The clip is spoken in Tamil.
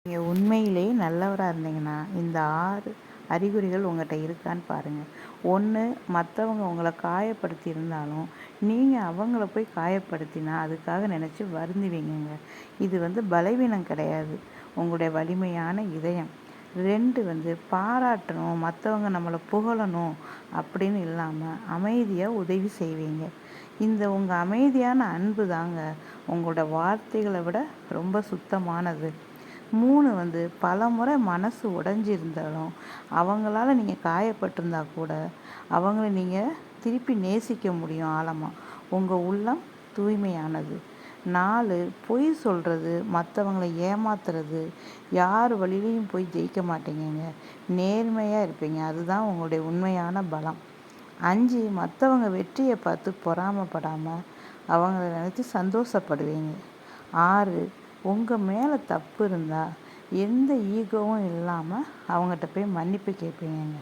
நீங்கள் உண்மையிலேயே நல்லவராக இருந்தீங்கன்னா இந்த 6 அறிகுறிகள் உங்கள்கிட்ட இருக்கான்னு பாருங்கள். 1, மற்றவங்க உங்களை காயப்படுத்தி இருந்தாலும் நீங்கள் அவங்கள போய் காயப்படுத்தினா அதுக்காக நினச்சி வருந்துவீங்கங்க. இது பலவீனம் கிடையாது, உங்களுடைய வலிமையான இதயம். 2 பாராட்டணும், மற்றவங்க நம்மளை புகழணும் அப்படின்னு இல்லாமல் அமைதியாக உதவி செய்வீங்க. இந்த உங்கள் அமைதியான அன்பு தாங்க உங்களோட வார்த்தைகளை விட ரொம்ப சுத்தமானது. 3 பலமுறை மனசு உடைஞ்சிருந்தாலும் அவங்களால நீங்கள் காயப்பட்டிருந்தா கூட அவங்கள நீங்கள் திருப்பி நேசிக்க முடியும் ஆழமாக. உங்கள் உள்ளம் தூய்மையானது. 4, பொய் சொல்கிறது, மற்றவங்களை ஏமாத்துறது, யார் வழியிலையும் போய் ஜெயிக்க மாட்டீங்கங்க. நேர்மையாக இருப்பீங்க, அதுதான் உங்களுடைய உண்மையான பலம். 5, மற்றவங்க வெற்றியை பார்த்து பொறாமப்படாமல் அவங்கள நினச்சி சந்தோஷப்படுவீங்க. 6, உங்கள் மேலே தப்பு இருந்தால் எந்த ஈகோவும் இல்லாமல் அவங்ககிட்ட போய் மன்னிப்பு கேட்பீங்கங்க.